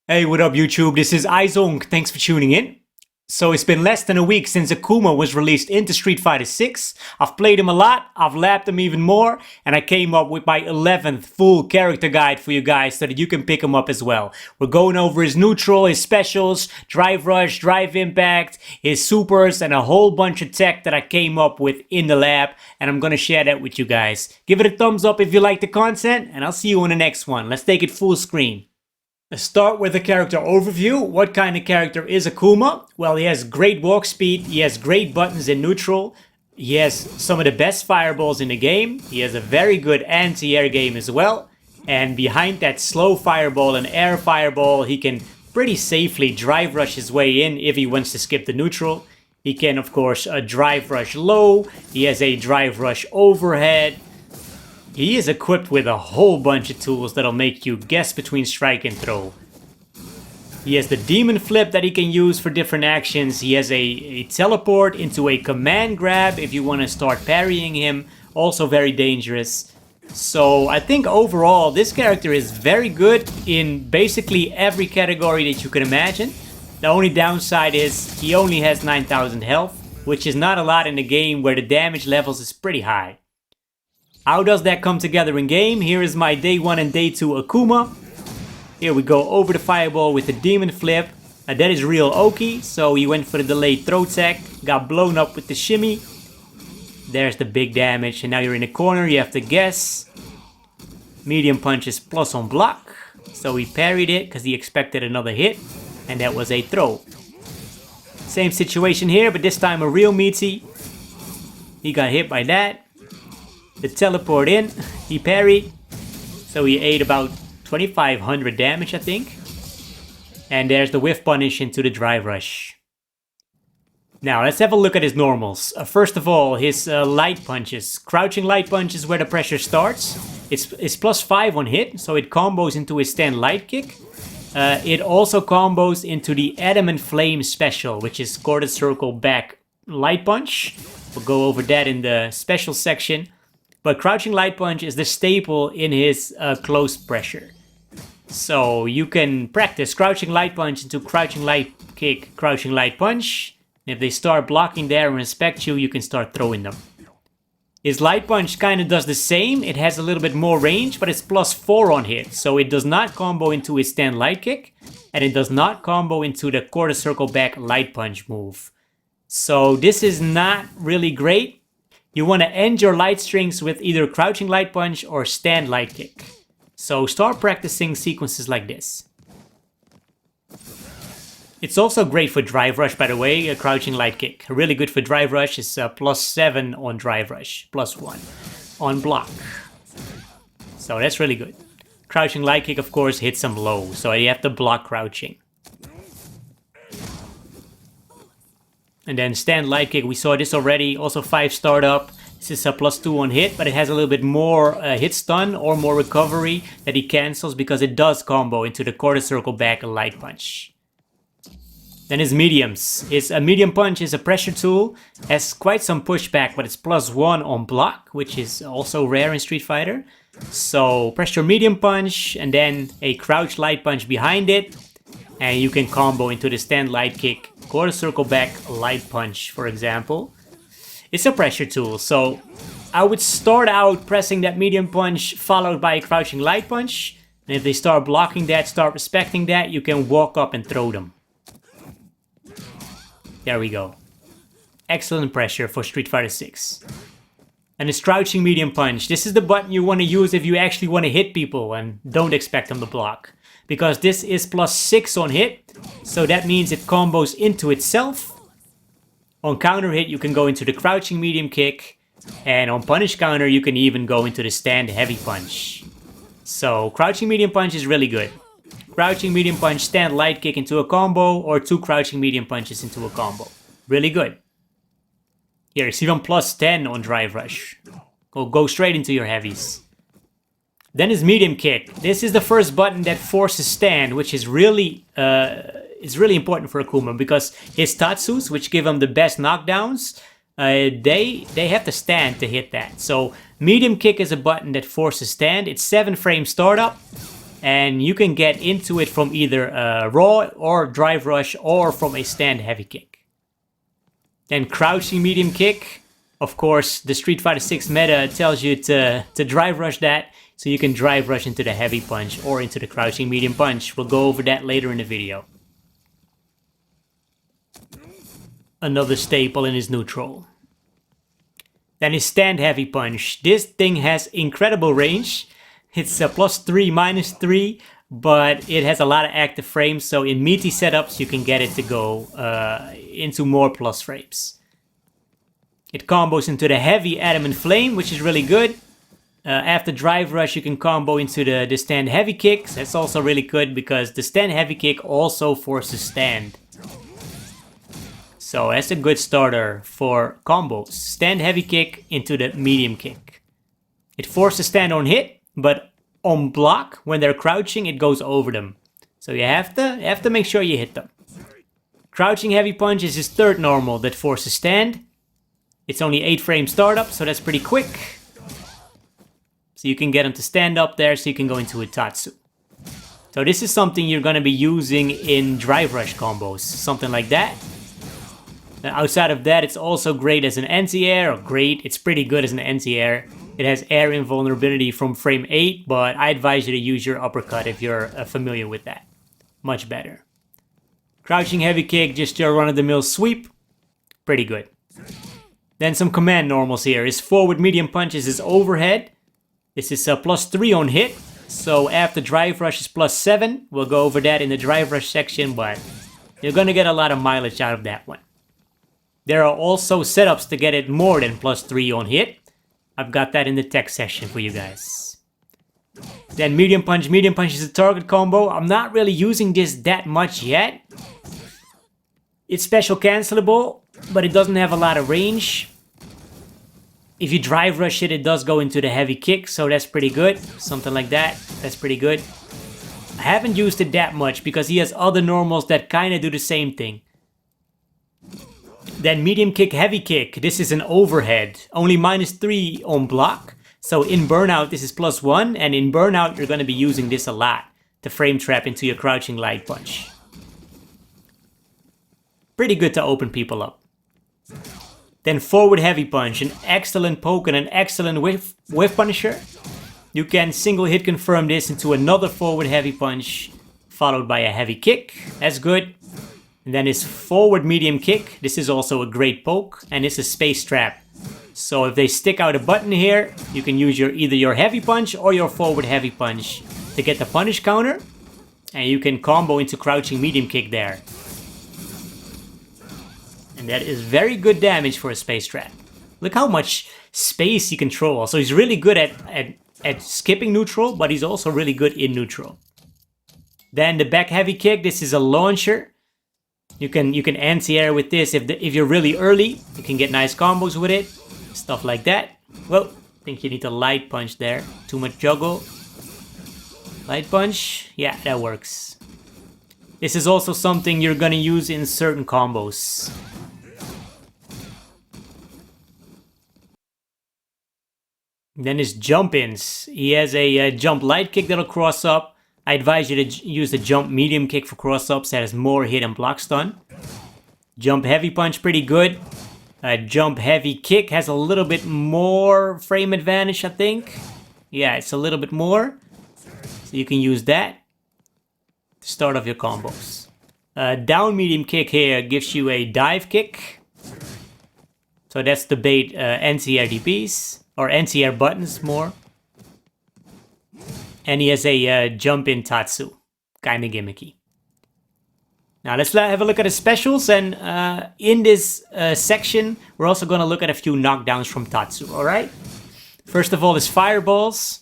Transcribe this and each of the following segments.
Hey, what up YouTube? This is Izong. Thanks for tuning in. So it's been less than a week since Akuma was released into Street Fighter 6. I've played him a lot, I've lapped him even more, and I came up with my 11th full character guide for you guys so that you can pick him up as well. We're going over his neutral, his specials, drive rush, drive impact, his supers, and a whole bunch of tech that I came up with in the lab, and I'm gonna share that with you guys. Give it a thumbs up if you like the content, and I'll see you in the next one. Let's take it full screen. Let's start with the character overview. What kind of character is Akuma? Well, he has great walk speed, he has great buttons in neutral, he has some of the best fireballs in the game, he has a very good anti-air game as well, and behind that slow fireball and air fireball, he can pretty safely drive rush his way in if he wants to skip the neutral. He can, of course, drive rush low, he has a drive rush overhead. He is equipped with a whole bunch of tools that'll make you guess between strike and throw. He has the demon flip that he can use for different actions. He has a teleport into a command grab if you want to start parrying him. Also very dangerous. So I think overall this character is very good in basically every category that you can imagine. The only downside is he only has 9,000 health, which is not a lot in a game where the damage levels is pretty high. How does that come together in game? Here is my day 1 and day 2 Akuma. Here we go over the fireball with the demon flip. That is real Oki, so he went for the delayed throw tech, got blown up with the shimmy. There's the big damage, and now you're in the corner, you have to guess. Medium punch is plus on block, so he parried it because he expected another hit, and that was a throw. Same situation here, but this time a real meaty. He got hit by that. The teleport in, he parried, so he ate about 2,500 damage, I think. And there's the whiff punish into the drive rush. Now let's have a look at his normals. First of all, his light punches. Crouching light punch is where the pressure starts. It's plus 5 on hit, so it combos into his stand light kick. It also combos into the adamant flame special, which is quarter circle back light punch. We'll go over that in the special section. But crouching light punch is the staple in his close pressure. So you can practice crouching light punch into crouching light kick, crouching light punch. And if they start blocking there and respect you, you can start throwing them. His light punch kind of does the same. It has a little bit more range, but it's plus 4 on hit. So it does not combo into his stand light kick. And it does not combo into the quarter circle back light punch move. So this is not really great. You want to end your light strings with either crouching light punch or stand light kick. So start practicing sequences like this. It's also great for drive rush, by the way, a crouching light kick. Really good for drive rush is plus 7 on drive rush, plus 1 on block. So that's really good. Crouching light kick, of course, hits them low, so you have to block crouching. And then stand light kick, we saw this already, also 5 startup. This is a plus 2 on hit, but it has a little bit more hit stun or more recovery that he cancels because it does combo into the quarter circle back light punch. Then his mediums. His medium punch is a pressure tool, has quite some pushback, but it's plus 1 on block, which is also rare in Street Fighter. So pressure medium punch and then a crouch light punch behind it. And you can combo into the stand light kick, quarter circle back light punch, for example. It's a pressure tool, so I would start out pressing that medium punch followed by a crouching light punch. And if they start blocking that, start respecting that, you can walk up and throw them. There we go. Excellent pressure for Street Fighter 6. And his crouching medium punch. This is the button you want to use if you actually want to hit people and don't expect them to block. Because this is plus 6 on hit, so that means it combos into itself. On counter hit you can go into the crouching medium kick, and on punish counter you can even go into the stand heavy punch. So crouching medium punch is really good. Crouching medium punch, stand light kick into a combo, or 2 crouching medium punches into a combo. Really good. Here, it's even plus 10 on drive rush. Go straight into your heavies. Then his medium kick. This is the first button that forces stand, which is really important for Akuma because his Tatsus, which give him the best knockdowns, they have to stand to hit that. So medium kick is a button that forces stand. It's 7 frame startup, and you can get into it from either raw or drive rush or from a stand heavy kick. Then crouching medium kick. Of course, the Street Fighter 6 meta tells you to drive rush that, so you can drive rush into the heavy punch or into the crouching medium punch. We'll go over that later in the video. Another staple in his neutral. Then his stand heavy punch. This thing has incredible range. It's a +3, -3, but it has a lot of active frames, so in meaty setups you can get it to go into more plus frames. It combos into the heavy adamant flame, which is really good. After drive rush you can combo into the stand heavy kicks. That's also really good because the stand heavy kick also forces stand. So that's a good starter for combos. Stand heavy kick into the medium kick. It forces stand on hit, but on block, when they're crouching, it goes over them. So you have to make sure you hit them. Crouching heavy punch is his third normal that forces stand. It's only 8 frame startup, so that's pretty quick. So you can get him to stand up there, so you can go into a Tatsu. So this is something you're going to be using in drive rush combos, something like that. Outside of that, it's also great as an anti-air, or great, it's pretty good as an anti-air. It has air invulnerability from frame 8, but I advise you to use your uppercut if you're familiar with that. Much better. Crouching heavy kick, just your run-of-the-mill sweep. Pretty good. Then some command normals here. His forward medium punch is his overhead. This is a +3 on hit. So after drive rush is +7. We'll go over that in the drive rush section, but you're going to get a lot of mileage out of that one. There are also setups to get it more than +3 on hit. I've got that in the tech session for you guys. Then medium punch is a target combo. I'm not really using this that much yet. It's special cancelable, but it doesn't have a lot of range. If you drive rush it, it does go into the heavy kick, so that's pretty good. Something like that, that's pretty good. I haven't used it that much because he has other normals that kind of do the same thing. Then medium kick, heavy kick. This is an overhead, only -3 on block. So in burnout, this is +1, and in burnout, you're going to be using this a lot to frame trap into your crouching light punch. Pretty good to open people up. Then forward heavy punch, an excellent poke and an excellent whiff punisher. You can single hit confirm this into another forward heavy punch, followed by a heavy kick. That's good. And then his forward medium kick. This is also a great poke, and it's a space trap. So if they stick out a button here, you can use either your heavy punch or your forward heavy punch to get the punish counter. And you can combo into crouching medium kick there. And that is very good damage for a space trap. Look how much space he controls. So he's really good at skipping neutral, but he's also really good in neutral. Then the back heavy kick. This is a launcher. You can anti-air with this if you're really early. You can get nice combos with it. Stuff like that. Well, I think you need a light punch there. Too much juggle. Light punch. Yeah, that works. This is also something you're gonna use in certain combos. Then his jump-ins. He has a jump light kick that'll cross up. I advise you to use the jump medium kick for cross-ups that has more hit and block stun. Jump heavy punch, pretty good. Jump heavy kick has a little bit more frame advantage, I think. Yeah, it's a little bit more. So you can use that to start off your combos. Down medium kick here gives you a dive kick. So that's the bait anti-air DPs, or anti-air buttons more. And he has a jump-in Tatsu. Kinda gimmicky. Now let's have a look at his specials, and in this section, we're also gonna look at a few knockdowns from Tatsu, alright? First of all, his fireballs.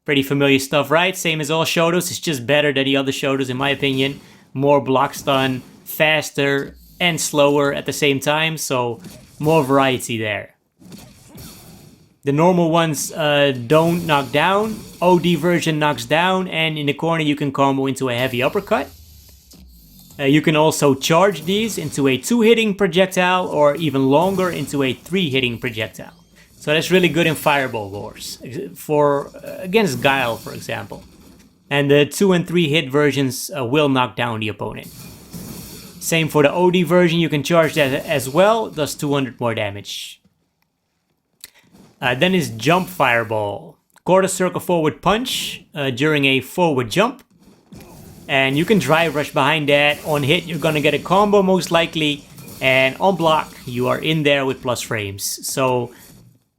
Pretty familiar stuff, right? Same as all Shotos, it's just better than the other Shotos in my opinion. More block stun, faster, and slower at the same time, so more variety there. The normal ones don't knock down. OD version knocks down, and in the corner you can combo into a heavy uppercut. You can also charge these into a 2-hitting projectile, or even longer into a 3-hitting projectile. So that's really good in fireball wars, against Guile, for example. And the 2 and 3 hit versions will knock down the opponent. Same for the OD version, you can charge that as well, does 200 more damage. Then is Jump Fireball. Quarter circle forward punch during a forward jump. And you can drive rush behind that. On hit, you're gonna get a combo most likely. And on block, you are in there with plus frames. So,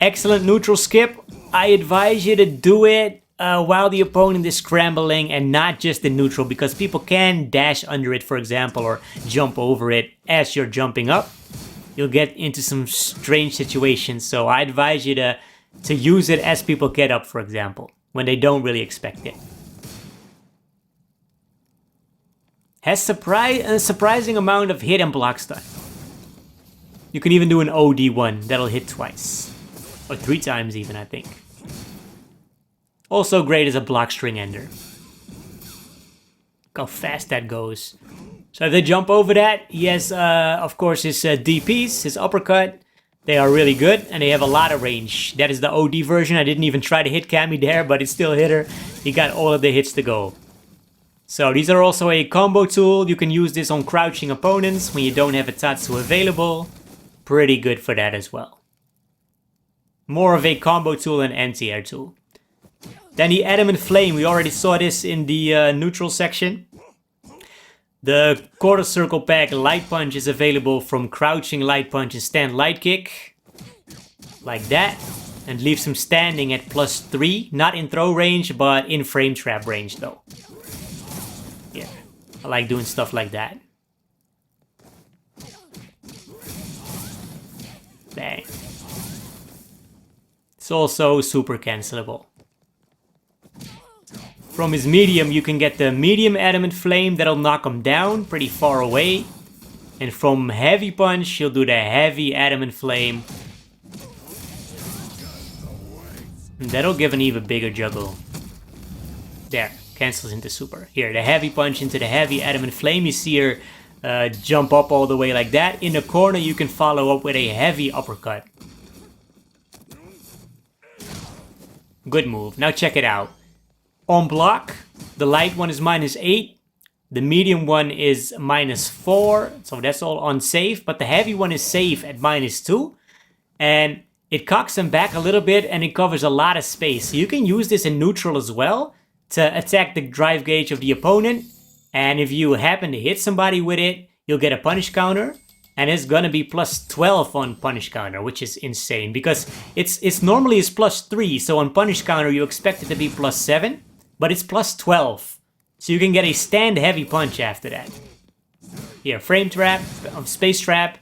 excellent neutral skip. I advise you to do it while the opponent is scrambling and not just in neutral, because people can dash under it, for example, or jump over it as you're jumping up. You'll get into some strange situations, so I advise you to use it as people get up, for example, when they don't really expect it. Has a surprising amount of hit and block stun. You can even do an OD one that'll hit twice, or 3 times even, I think. Also great as a block string ender. Look how fast that goes. So if they jump over that, he has, of course, his DPs, his uppercut. They are really good, and they have a lot of range. That is the OD version. I didn't even try to hit Cammy there, but it still hit her. He got all of the hits to go. So these are also a combo tool. You can use this on crouching opponents when you don't have a Tatsu available. Pretty good for that as well. More of a combo tool than anti-air tool. Then the Adamant Flame, we already saw this in the neutral section. The quarter circle pack light punch is available from crouching light punch and stand light kick. Like that. And leaves him standing at +3. Not in throw range, but in frame trap range though. Yeah, I like doing stuff like that. Bang. It's also super cancelable. From his medium, you can get the medium Adamant Flame that'll knock him down pretty far away. And from heavy punch, he'll do the heavy Adamant Flame. And that'll give an even bigger juggle. There, cancels into super. Here, the heavy punch into the heavy Adamant Flame. You see her jump up all the way like that. In the corner, you can follow up with a heavy uppercut. Good move. Now check it out. On block, the light one is -8. The medium one is -4. So that's all unsafe. But the heavy one is safe at -2. And it cocks him back a little bit and it covers a lot of space. So you can use this in neutral as well to attack the drive gauge of the opponent. And if you happen to hit somebody with it, you'll get a punish counter. And it's gonna be +12 on punish counter, which is insane. Because it's normally is +3, so on punish counter you expect it to be +7. But it's +12. So you can get a stand heavy punch after that. Here, frame trap, space trap,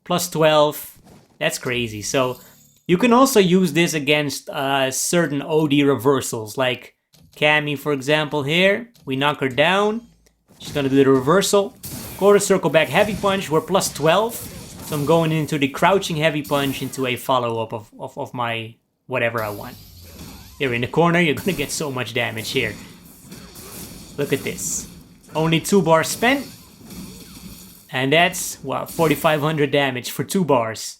+12. That's crazy. So you can also use this against certain OD reversals. Like Cammy, for example, here. We knock her down. She's gonna do the reversal. Quarter circle back heavy punch, we're +12. So I'm going into the crouching heavy punch into a follow-up of my whatever I want. Here in the corner, you're gonna get so much damage here. Look at this. Only 2 bars spent. And that's, wow, 4,500 damage for 2 bars.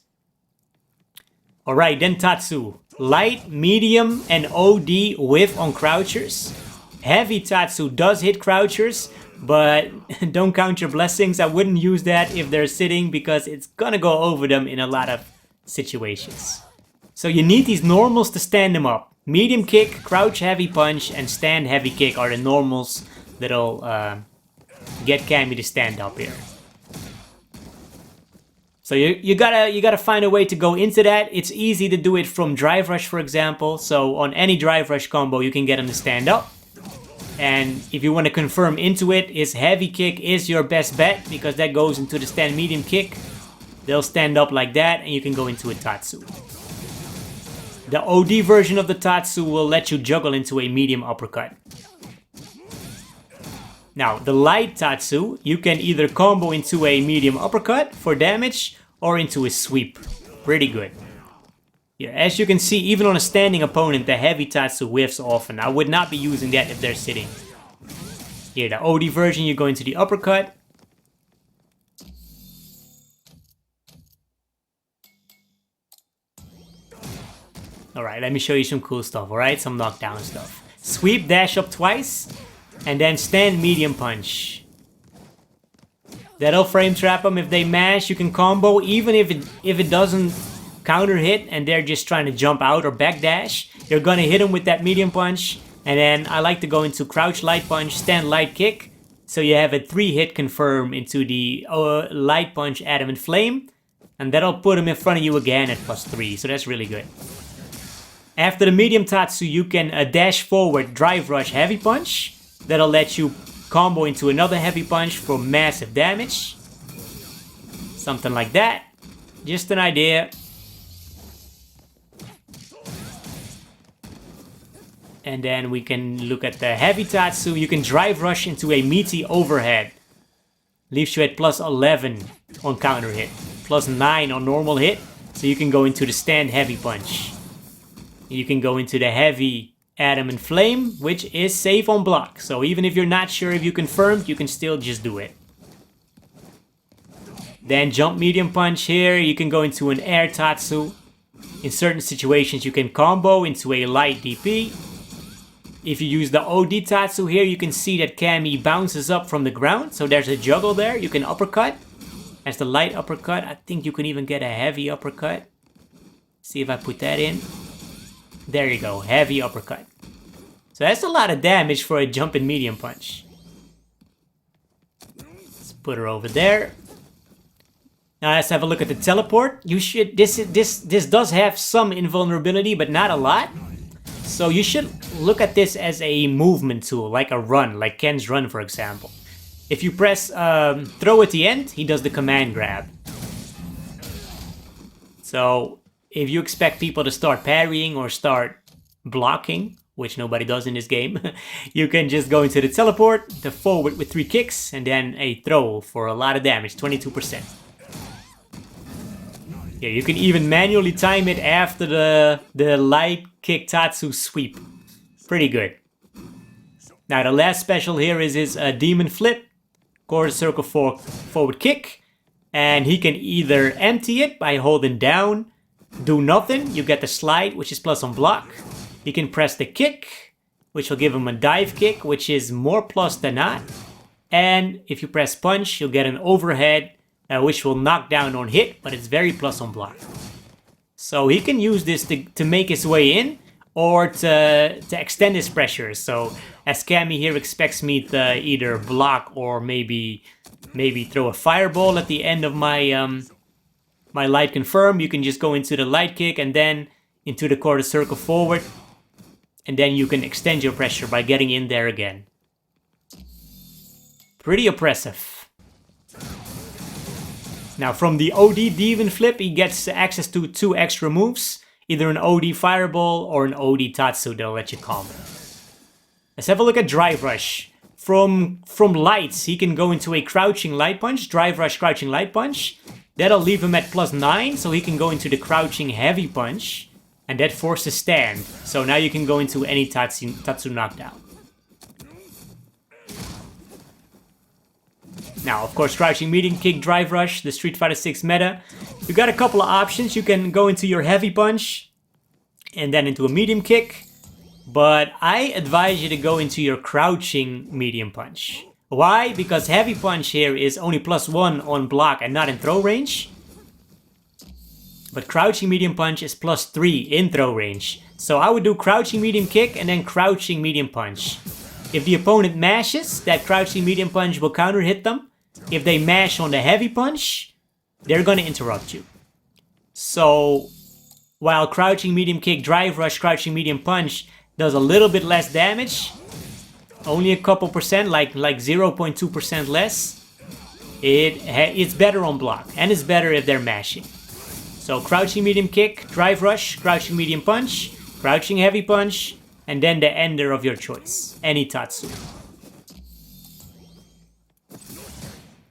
Alright, then Tatsu. Light, medium, and OD whiff on crouchers. Heavy Tatsu does hit crouchers, but don't count your blessings. I wouldn't use that if they're sitting because it's gonna go over them in a lot of situations. So you need these normals to stand them up. Medium kick, crouch heavy punch, and stand heavy kick are the normals that'll get Cammy to stand up here. So you gotta find a way to go into that. It's easy to do it from drive rush, for example. So on any drive rush combo, you can get them to stand up. And if you want to confirm into it, his heavy kick is your best bet because that goes into the stand medium kick. They'll stand up like that and you can go into a Tatsu. The OD version of the Tatsu will let you juggle into a medium uppercut. Now, the light Tatsu, you can either combo into a medium uppercut for damage or into a sweep. Pretty good. Yeah, as you can see, even on a standing opponent, the heavy Tatsu whiffs often. I would not be using that if they're sitting. Here, the OD version, you go into the uppercut. Alright, let me show you some cool stuff, alright? Some knockdown stuff. Sweep, dash up twice. and then stand medium punch. That'll frame trap them. If they mash, you can combo. Even if it doesn't counter hit and they're just trying to jump out or backdash, you're gonna hit them with that medium punch. And then I like to go into crouch light punch, stand light kick. So you have a 3-hit confirm into the light punch, Adam and Flame. And that'll put him in front of you again at +3. So that's really good. After the medium Tatsu, you can dash forward, drive rush, heavy punch. That'll let you combo into another heavy punch for massive damage. Something like that. Just an idea. And then we can look at the heavy Tatsu. You can drive rush into a meaty overhead. Leaves you at +11 on counter hit. +9 on normal hit. So you can go into the stand heavy punch. You can go into the heavy Adam and Flame, which is safe on block. So even if you're not sure if you confirmed, you can still just do it. Then jump medium punch here. You can go into an air Tatsu. In certain situations, you can combo into a light DP. If you use the OD Tatsu here, you can see that Cammy bounces up from the ground. So there's a juggle there. You can uppercut. As the light uppercut. I think you can even get a heavy uppercut. See if I put that in. There you go. Heavy uppercut. So that's a lot of damage for a jumping medium punch. Let's put her over there. Now let's have a look at the teleport. You should this does have some invulnerability, but not a lot. So you should look at this as a movement tool, like a run, like Ken's run, for example. If you press throw at the end, he does the command grab. So if you expect people to start parrying or start blocking, which nobody does in this game, you can just go into the teleport, the forward with 3 kicks, and then a throw for a lot of damage, 22%. Yeah, you can even manually time it after the light kick Tatsu sweep. Pretty good. Now the last special here is his demon flip. Quarter circle forward kick. And he can either empty it by holding down, do nothing, you get the slide, which is plus on block. He can press the kick, which will give him a dive kick, which is more plus than not. And if you press punch, you'll get an overhead, which will knock down on hit, but it's very plus on block. So he can use this to make his way in, or to extend his pressure. So as Cammy here expects me to either block or maybe throw a fireball at the end of my my light confirm, you can just go into the light kick and then into the quarter circle forward. And then you can extend your pressure by getting in there again. Pretty oppressive. Now from the OD Demon Flip, he gets access to 2 extra moves. Either an OD Fireball or an OD Tatsu that'll let you combo. Let's have a look at Drive Rush. From lights, he can go into a crouching light punch, Drive Rush, crouching light punch. That'll leave him at +9, so he can go into the crouching heavy punch. And that forces stand. So now you can go into any Tatsu knockdown. Now, of course, crouching medium kick, drive rush, the Street Fighter 6 meta. You got a couple of options. You can go into your heavy punch and then into a medium kick. But I advise you to go into your crouching medium punch. Why? Because heavy punch here is only +1 on block and not in throw range. But crouching medium punch is +3 in throw range. So I would do crouching medium kick and then crouching medium punch. If the opponent mashes, that crouching medium punch will counter hit them. If they mash on the heavy punch, they're gonna interrupt you. So while crouching medium kick, drive rush, crouching medium punch does a little bit less damage, only a couple percent, like 0.2% less, it's better on block, and it's better if they're mashing. So crouching medium kick, drive rush, crouching medium punch, crouching heavy punch, and then the ender of your choice, any Tatsu.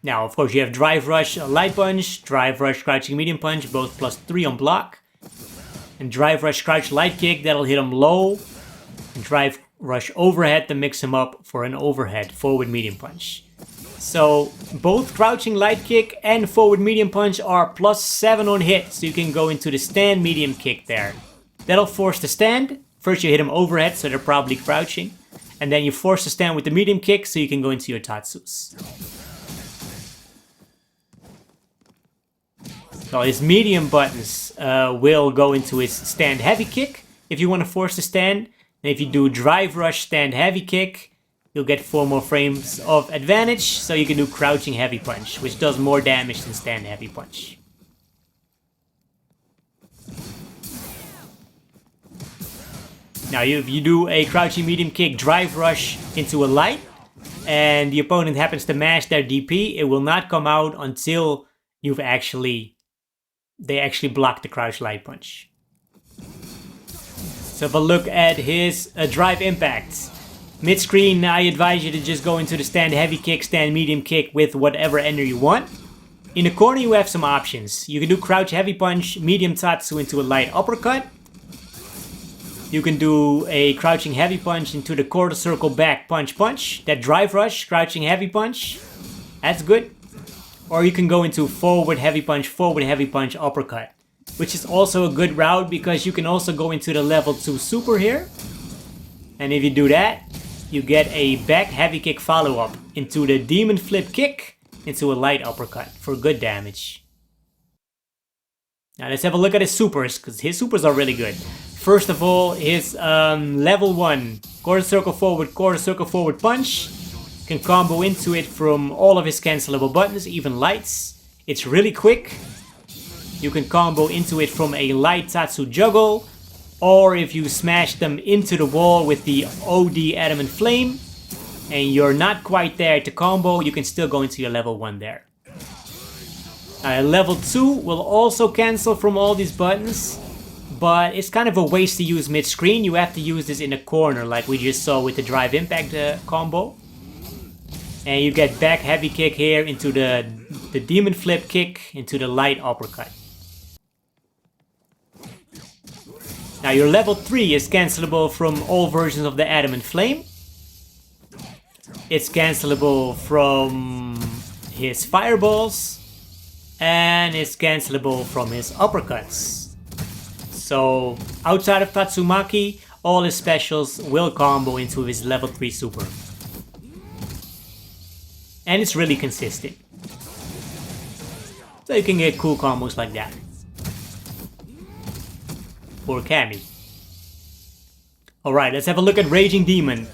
Now, of course, you have drive rush, light punch, drive rush, crouching medium punch, both +3 on block. And drive rush, crouch, light kick, that'll hit him low. And drive rush overhead to mix him up for an overhead forward medium punch. So both crouching light kick and forward medium punch are +7 on hit, so you can go into the stand medium kick there. That'll force the stand. First you hit him overhead, so they're probably crouching. and then you force to stand with the medium kick so you can go into your Tatsus. So his medium buttons will go into his stand heavy kick if you want to force to stand. And if you do drive rush stand heavy kick, you'll get 4 more frames of advantage, so you can do crouching heavy punch, which does more damage than stand heavy punch. Now if you do a crouching medium kick drive rush into a light, and the opponent happens to mash their DP, it will not come out until they actually block the crouch light punch. So if I look at his drive impact, mid-screen, I advise you to just go into the stand heavy kick, stand medium kick with whatever ender you want. In the corner you have some options. You can do crouch heavy punch, medium Tatsu into a light uppercut. You can do a crouching heavy punch into the quarter circle back punch. That drive rush, crouching heavy punch, that's good. Or you can go into forward heavy punch, uppercut, which is also a good route because you can also go into the level 2 super here. And if you do that, you get a back heavy kick follow-up into the demon flip kick into a light uppercut for good damage. Now let's have a look at his supers, because his supers are really good. First of all, his level 1 quarter circle forward punch can combo into it from all of his cancelable buttons, even lights. It's really quick. You can combo into it from a light Tatsu juggle, or if you smash them into the wall with the OD Adamant Flame, and you're not quite there to combo, you can still go into your level 1 there. Level 2 will also cancel from all these buttons, but it's kind of a waste to use mid-screen. You have to use this in a corner like we just saw with the drive impact combo. And you get back heavy kick here into the demon flip kick into the light uppercut. Now your level 3 is cancelable from all versions of the Adamant Flame. It's cancelable from his fireballs. And it's cancelable from his uppercuts. So outside of Tatsumaki, all his specials will combo into his level 3 super. And it's really consistent. So you can get cool combos like that. For Kami. Alright, let's have a look at Raging Demon.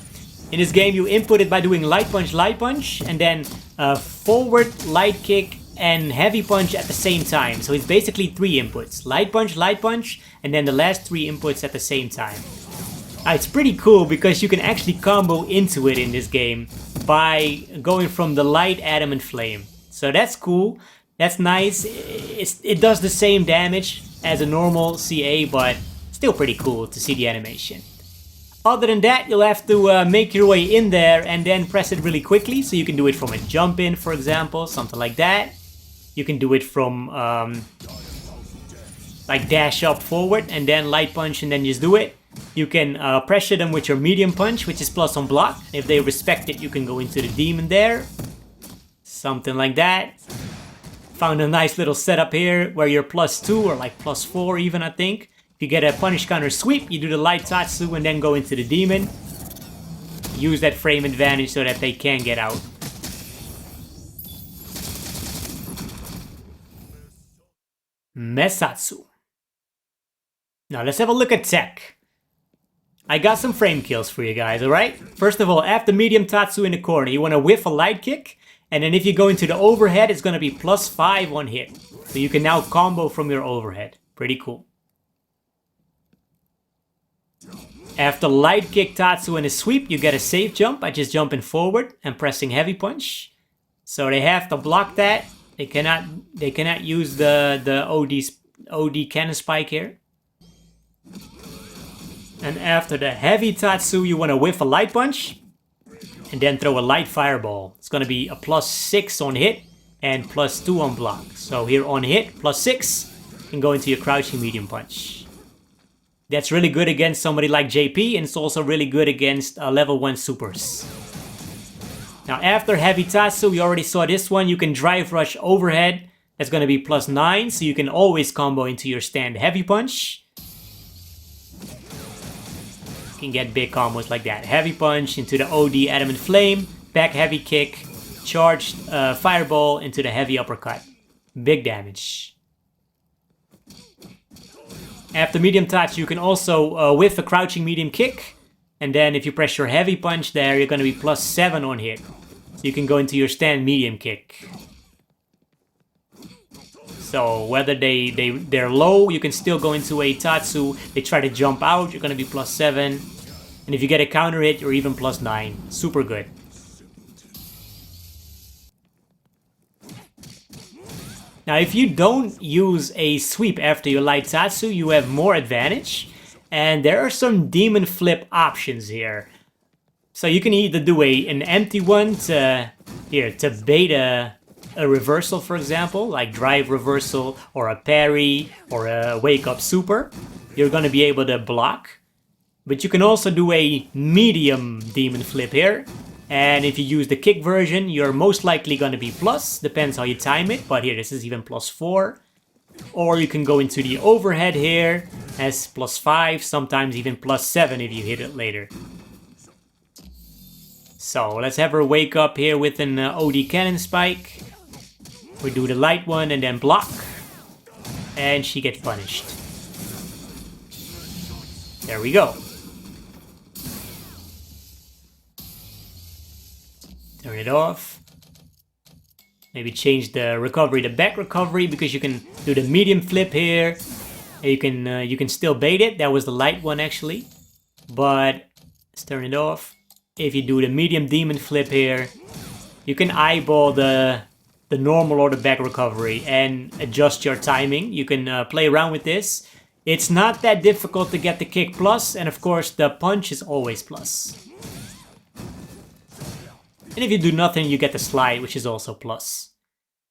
In this game you input it by doing light punch, and then forward, light kick, and heavy punch at the same time. So it's basically 3 inputs. Light punch, and then the last 3 inputs at the same time. It's pretty cool because you can actually combo into it in this game by going from the light Adamant Flame. So that's cool. That's nice. It does the same damage as a normal CA, but still pretty cool to see the animation. Other than that, you'll have to make your way in there and then press it really quickly. So you can do it from a jump in, for example, something like that. You can do it from like dash up forward and then light punch and then just do it. You can pressure them with your medium punch, which is plus on block. If they respect it, you can go into the demon there. Something like that. Found a nice little setup here where you're +2 or like +4 even, I think. If you get a punish counter sweep, you do the light Tatsu and then go into the demon. Use that frame advantage so that they can get out. Mesatsu. Now let's have a look at tech. I got some frame kills for you guys, alright? First of all, after medium Tatsu in the corner, you want to whiff a light kick. And then if you go into the overhead, it's going to be +5 on hit. So you can now combo from your overhead. Pretty cool. After light kick Tatsu and a sweep, you get a safe jump by just jumping forward and pressing heavy punch. So they have to block that. They cannot use the OD cannon spike here. And after the heavy Tatsu, you want to whiff a light punch. And then throw a light fireball. It's going to be a +6 on hit and +2 on block. So here on hit, +6, you can go into your crouching medium punch. That's really good against somebody like JP, and it's also really good against level 1 supers. Now after heavy Tatsu, we already saw this one. You can drive rush overhead. That's going to be +9, so you can always combo into your stand heavy punch. can get big combos like that. Heavy punch into the OD adamant flame, back heavy kick, charged fireball into the heavy uppercut. Big damage. After medium touch, you can also whiff a crouching medium kick. And then if you press your heavy punch there, you're going to be +7 on hit. So you can go into your stand medium kick. So whether they're low, you can still go into a Tatsu. They try to jump out, you're going to be +7. And if you get a counter hit, you're even +9. Super good. Now if you don't use a sweep after your light Tatsu, you have more advantage. And there are some demon flip options here. So you can either do an empty one to bait a reversal, for example, like drive reversal or a parry or a wake up super. You're going to be able to block. But you can also do a medium demon flip here. And if you use the kick version, you're most likely going to be plus. Depends how you time it. But here, this is even +4. Or you can go into the overhead here as +5, sometimes even +7 if you hit it later. So let's have her wake up here with an OD cannon spike. We do the light one and then block. And she gets punished. There we go. Turn it off. Maybe change the recovery to back recovery because you can do the medium flip here. And you can still bait it. That was the light one actually. But let's turn it off. If you do the medium demon flip here, you can eyeball the normal or the back recovery and adjust your timing. You can play around with this. It's not that difficult to get the kick plus, and of course the punch is always plus. And if you do nothing, you get the slide, which is also plus.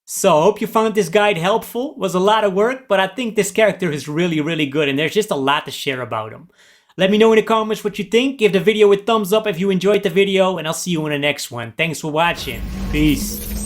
So, hope you found this guide helpful. It was a lot of work, but I think this character is really, really good, and there's just a lot to share about him. Let me know in the comments what you think. Give the video a thumbs up if you enjoyed the video, and I'll see you in the next one. Thanks for watching. Peace.